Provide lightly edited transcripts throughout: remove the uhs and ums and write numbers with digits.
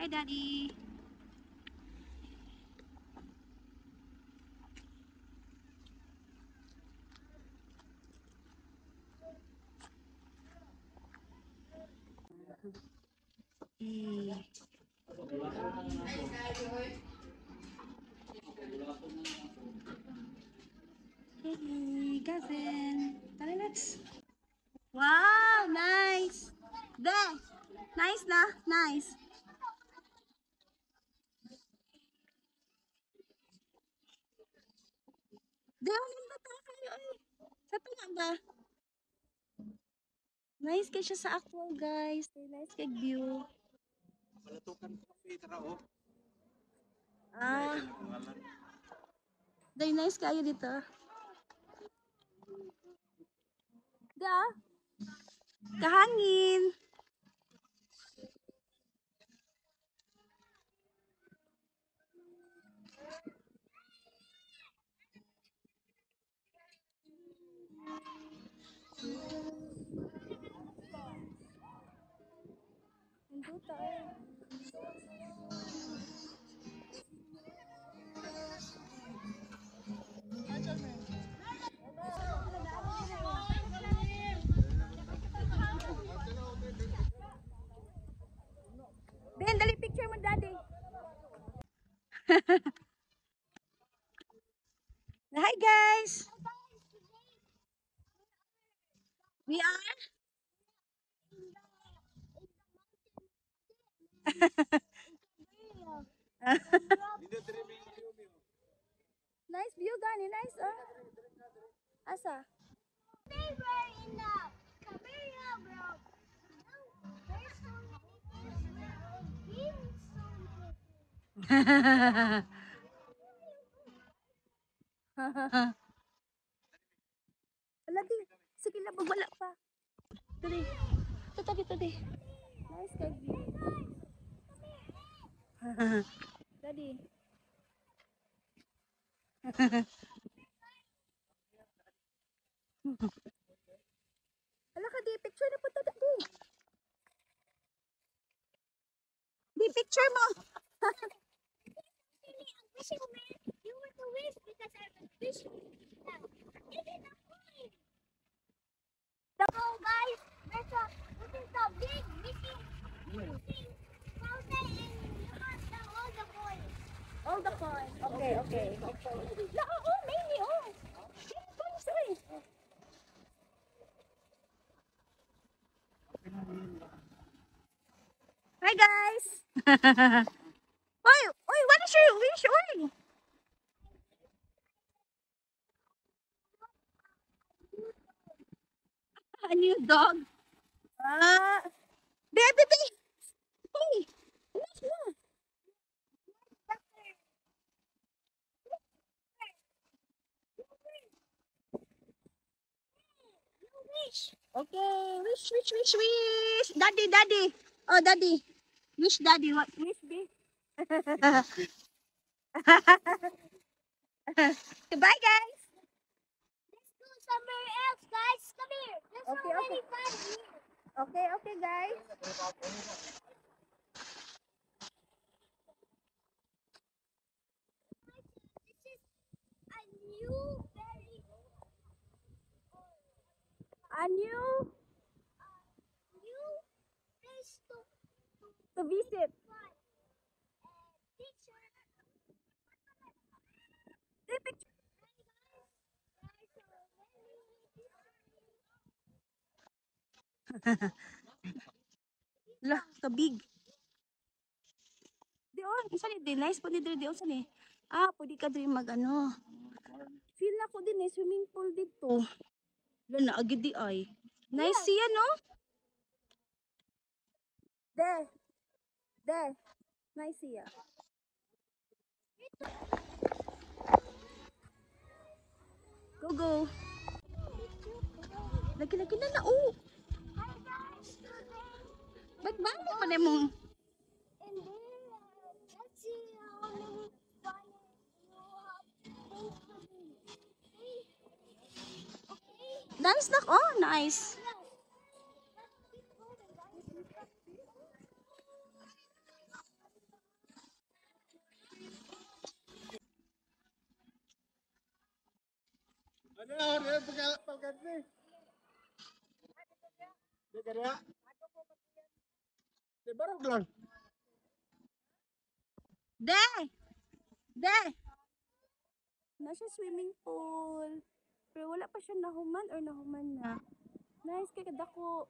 Hi, Daddy. Hey, Gavin. Tara, let's. Wow, nice. There. Nice na. Nice. There, nandito tayo. Ay. Sa tunga ba? Nice kay siya sa aqua, guys. Nice kay view. Ah. Day nice kayo dito. Da. Kahangin. Nandito tayo. Ben, dali picture mo, Daddy. Hi, guys. We are. Nice view, Gani. Nice, oh. Asa? They were in the Camellia, bro. There's so many things where been so many. Lagi. Sige na, wala pa. Tuloy. Tuloy, tuloy. Nice kay view. Daddy. Ala ka, di picture na po to, Daddy. Di picture mo. Fishing man, you want to wish because I was fishing. Now, it is a point. So guys, this is the big missing fountain and you have the all the coins. All the coin. Okay, okay. No, oh, maybe, oh. Sorry. Hi, guys. Oy, oy, what is your wish? Oy. A new dog. Ah. Baby, baby. Hey. Wish mo. Okay. Wish, wish, wish, wish. Daddy, daddy. Oh, daddy. Wish, daddy. What? Wish, be. Goodbye, guys. Let's go somewhere else, guys. Come here. There's Okay, so many okay. fun here. Okay, okay, guys. This is a new, very A new new place to visit. fly. Teacher. Take picture. Lah, kabig. Dion, isa ni din nice po ni dire dion sa ni. Ah, pwede ka dire mag ano. Feel na ko din eh, swimming pool dito. Wala na agad di ay. Nice siya no? There. There. Nice siya. Go go. Lagi-lagi na na oh. Hi guys, today Ba't ba mo pa mong in there, let's see how many fun you have things to do. See? Okay? nice na oh, nice. Yes. Let's keep going, guys. Ano na, ano pagkat ni? Di ka rin? Di barog lang. De! De! Nasa swimming pool. Pero wala pa siya nahuman or nahuman na. Nice kay kadako.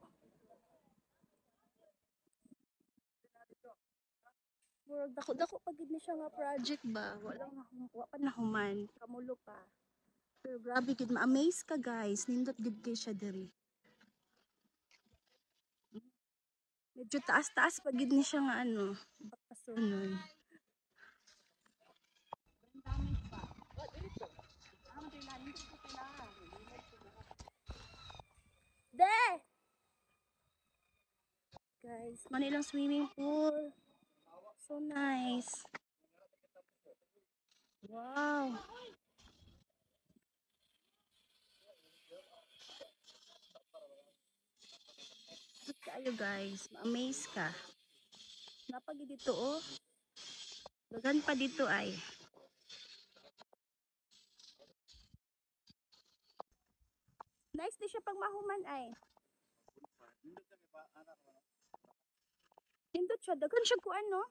Murag dako-dako pag gid ni siya nga project ba. Wala pa nahuman. Kamulo pa. Pero grabe gid ma-amaze ka guys. Nindot gid kay siya diri. Medyo taas-taas pag gid ni siya nga ano. Pagpasunon. De! Guys, Manilang swimming pool. So nice. Wow. Good kayo guys. Ma-amaze ka. Napagi dito oh. Dagan pa dito ay. Nice di siya pag mahuman ay. Hindot siya. Dagan siya ko ano.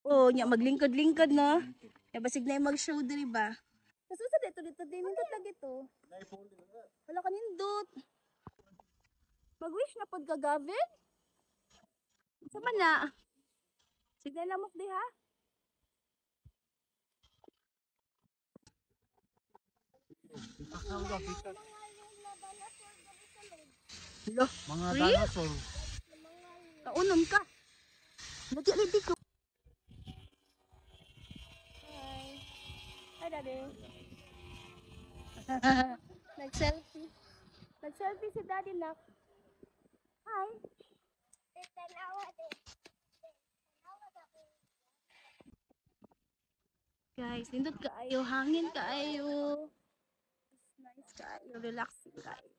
Oh, nya maglingkod-lingkod no. Ya basig na yung mag-show diri ba. Kaso sa dito din nindot lagi to. Wala ka nindot. Mag-wish na pod ka Gavin. Sama na. Sige lamok di ha. Lo, Mga Real? dinosaur. kaunom ka. Lagi ko. Hi. Hi, Daddy. Nag-selfie. Nag-selfie si Daddy na. Hi. Guys, nindot kaayo, hangin kaayo. Nice kaayo, relaxing kaayo.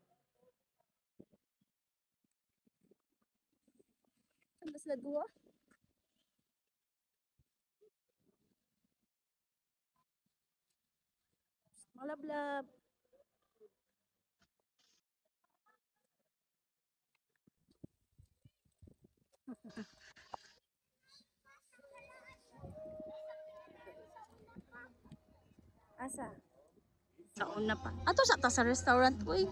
Saan sila duwa? Malablab. Asa? Sa una pa. Ato sa ta sa restaurant, uy.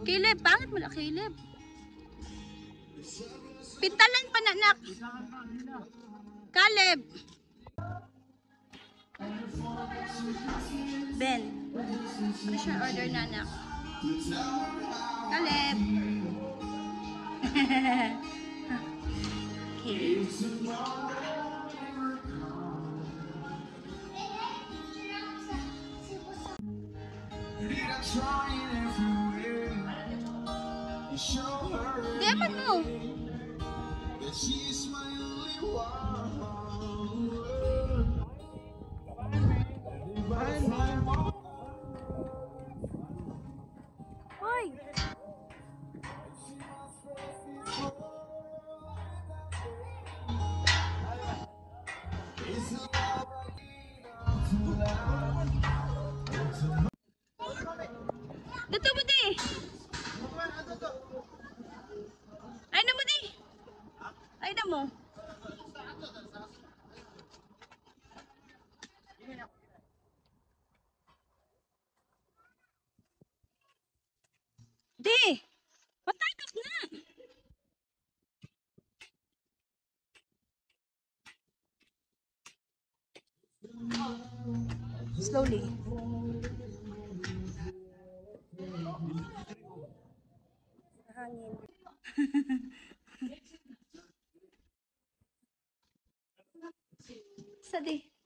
Kilib, pangit mo na Kilib. Pintalan pa na nak. Caleb. Ben. Ano siya order na nak? Caleb. Okay. Deman mo. Hoy. Dito mo di. Ay na mo di. Ay na mo. Di. Patagak na. Slowly. Hangin. Sadi.